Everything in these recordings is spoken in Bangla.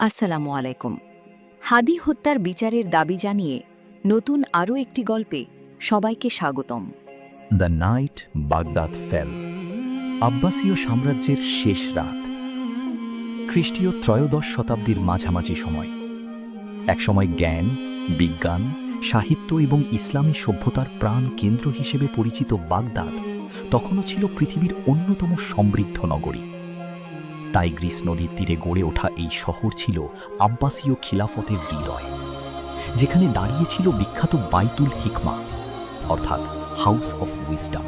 আসসালামু আলাইকুম। হাদি হত্যার বিচারের দাবি জানিয়ে নতুন আরও একটি গল্পে সবাইকে স্বাগতম। দ্য নাইট বাগদাদ ফেল, আব্বাসীয় সাম্রাজ্যের শেষ রাত। খ্রিস্টীয় ত্রয়োদশ শতাব্দীর মাঝামাঝি সময়। একসময় জ্ঞান, বিজ্ঞান, সাহিত্য এবং ইসলামী সভ্যতার প্রাণ কেন্দ্র হিসেবে পরিচিত বাগদাদ তখনও ছিল পৃথিবীর অন্যতম সমৃদ্ধ নগরী। টাইগ্রিস নদীর তীরে গড়ে ওঠা এই শহর ছিল আব্বাসীয় খিলাফতের হৃদয়, যেখানে দাঁড়িয়েছিল বিখ্যাত বাইতুল হিকমা, অর্থাৎ হাউস অফ উইজডম।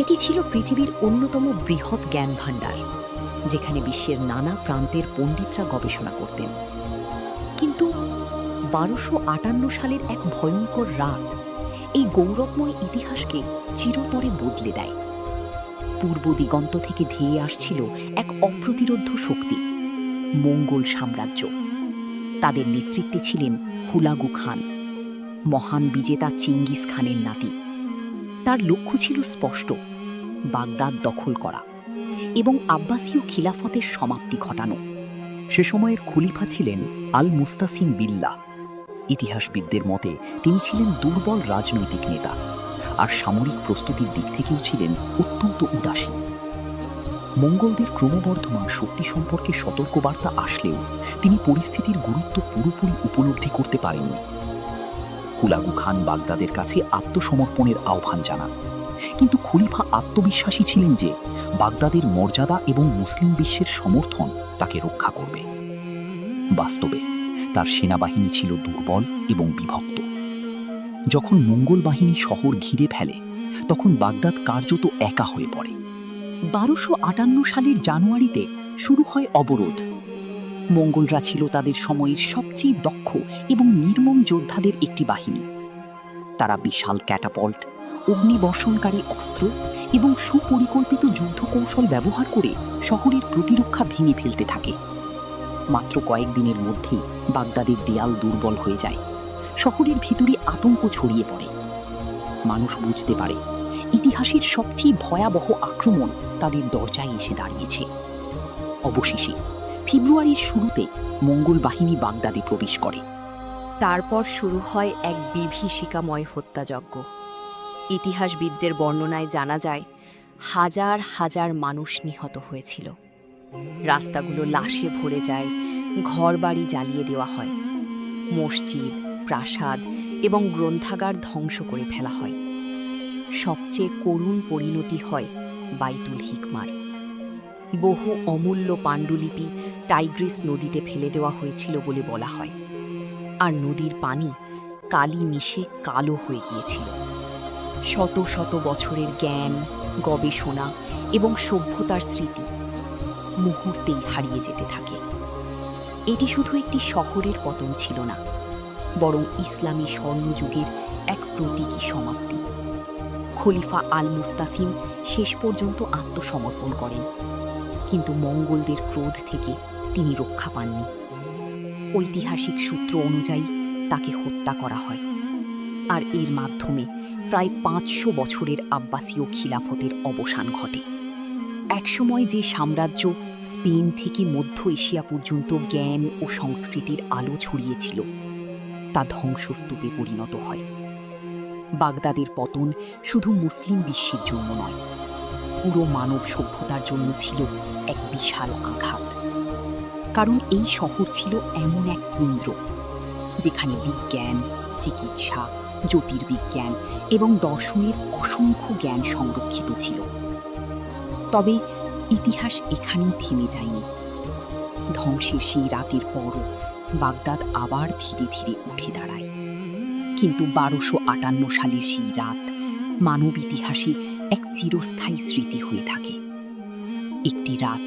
এটি ছিল পৃথিবীর অন্যতম বৃহৎ জ্ঞান ভাণ্ডার, যেখানে বিশ্বের নানা প্রান্তের পণ্ডিতরা গবেষণা করতেন। কিন্তু 1258 সালের এক ভয়ঙ্কর রাত এই গৌরবময় ইতিহাসকে চিরতরে বদলে দেয়। পূর্ব দিগন্ত থেকে ধেয়ে আসছিল এক অপ্রতিরোধ্য শক্তি, মঙ্গল সাম্রাজ্য। তাদের নেতৃত্বে ছিলেন হুলাগু খান, মহান বিজেতা চিঙ্গিস খানের নাতি। তার লক্ষ্য ছিল স্পষ্ট: বাগদাদ দখল করা এবং আব্বাসীয় খিলাফতের সমাপ্তি ঘটানো। সে সময়ের খলিফা ছিলেন আল মুস্তাসিম বিল্লাহ। ইতিহাসবিদদের মতে তিনি ছিলেন দুর্বল রাজনৈতিক নেতা, আর সামরিক প্রস্তুতির দিক থেকেও ছিলেন অত্যন্ত উদাসীন। মঙ্গলদের ক্রমবর্ধমান শক্তি সম্পর্কে সতর্কবার্তা আসলেও তিনি পরিস্থিতির গুরুত্ব পুরোপুরি উপলব্ধি করতে পারেননি। হুলাগু খান বাগদাদের কাছে আত্মসমর্পণের আহ্বান জানান, কিন্তু খলিফা আত্মবিশ্বাসী ছিলেন যে বাগদাদের মর্যাদা এবং মুসলিম বিশ্বের সমর্থন তাকে রক্ষা করবে। বাস্তবে তার সেনাবাহিনী ছিল দুর্বল এবং বিভক্ত। যখন মঙ্গল বাহিনী শহর ঘিরে ফেলে, তখন বাগদাদ কার্যত একা হয়ে পড়ে। 1258 সালের জানুয়ারিতে শুরু হয় অবরোধ। মঙ্গলরা ছিল তাদের সময়ের সবচেয়ে দক্ষ এবং নির্মম যোদ্ধাদের একটি বাহিনী। তারা বিশাল ক্যাটাপল্ট, অগ্নিবর্ষণকারী অস্ত্র এবং সুপরিকল্পিত যুদ্ধ কৌশল ব্যবহার করে শহরের প্রতিরক্ষা ভেঙে ফেলতে থাকে। মাত্র কয়েকদিনের মধ্যেই বাগদাদের দেয়াল দুর্বল হয়ে যায়। শহরের ভিতরে আতঙ্ক ছড়িয়ে পড়ে। মানুষ বুঝতে পারে ইতিহাসের সবচেয়ে ভয়াবহ আক্রমণ তাদের দরজায় এসে দাঁড়িয়েছে। অবশেষে ফেব্রুয়ারির শুরুতে মঙ্গল বাহিনী বাগদাদে প্রবেশ করে। তারপর শুরু হয় এক বিভীষিকাময় হত্যাযজ্ঞ। ইতিহাসবিদদের বর্ণনায় জানা যায় হাজার হাজার মানুষ নিহত হয়েছিল। রাস্তাগুলো লাশে ভরে যায়, ঘরবাড়ি জ্বালিয়ে দেওয়া হয়, মসজিদ, প্রাসাদ এবং গ্রন্থাগার ধ্বংস করে ফেলা হয়। সবচেয়ে করুণ পরিণতি হয় বাইতুল হিকমার। বহু অমূল্য পাণ্ডুলিপি টাইগ্রিস নদীতে ফেলে দেওয়া হয়েছিল বলে বলা হয়, আর নদীর পানি কালি মিশে কালো হয়ে গিয়েছিল। শত শত বছরের জ্ঞান, গবেষণা এবং সভ্যতার স্মৃতি মুহূর্তেই হারিয়ে যেতে থাকে। এটি শুধু একটি শহরের পতন ছিল না, বরং ইসলামী স্বর্ণযুগের এক প্রতীকী সমাপ্তি। খলিফা আল মুস্তাসিম শেষ পর্যন্ত আত্মসমর্পণ করেন, কিন্তু মঙ্গলদের ক্রোধ থেকে তিনি রক্ষা পাননি। ঐতিহাসিক সূত্র অনুযায়ী তাকে হত্যা করা হয়, আর এর মাধ্যমে প্রায় 500 বছরের আব্বাসীয় খিলাফতের অবসান ঘটে। একসময় যে সাম্রাজ্য স্পেন থেকে মধ্য এশিয়া পর্যন্ত জ্ঞান ও সংস্কৃতির আলো ছড়িয়েছিল, তা ধ্বংসস্তূপে পরিণত হয়। বাগদাদের পতন শুধু মুসলিম বিশ্বের জন্য নয়, পুরো মানব সভ্যতার জন্য ছিল এক বিশাল আঘাত। কারণ এই শহর ছিল এমন এক কেন্দ্র যেখানে বিজ্ঞান, চিকিৎসা, জ্যোতির্বিজ্ঞান এবং দর্শনের অসংখ্য জ্ঞান সংরক্ষিত ছিল। তবে ইতিহাস এখানেই থেমে যায়নি। ধ্বংসের সেই রাতের পরও বাগদাদ আবার ধীরে ধীরে উঠে দাঁড়ায়। কিন্তু 1258 সালের সেই রাত মানব ইতিহাসে এক চিরস্থায়ী স্মৃতি হয়ে থাকে। একটি রাত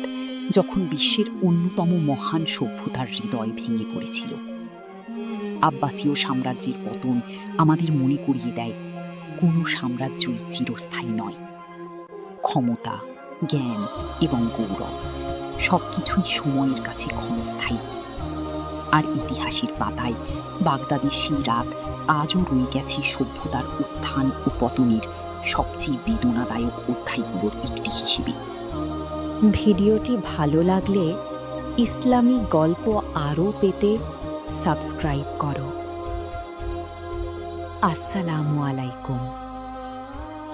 যখন বিশ্বের অন্যতম মহান সভ্যতার হৃদয় ভেঙে পড়েছিল। আব্বাসীয় সাম্রাজ্যের পতন আমাদের মনে করিয়ে দেয়, কোনো সাম্রাজ্যই চিরস্থায়ী নয়। ক্ষমতা, জ্ঞান এবং গৌরব সবকিছুই সময়ের কাছে ক্ষণস্থায়ী। আর ইতিহাসের পাতায় বাগদাদের সেই রাত আজও রয়ে গেছে সভ্যতার উত্থান ও পতনের সবচেয়ে বেদনাদায়ক অধ্যায়গুলোর একটি হিসেবে। ভিডিওটি ভালো লাগলে ইসলামী গল্প আরও পেতে সাবস্ক্রাইব করো। আসসালামু আলাইকুম।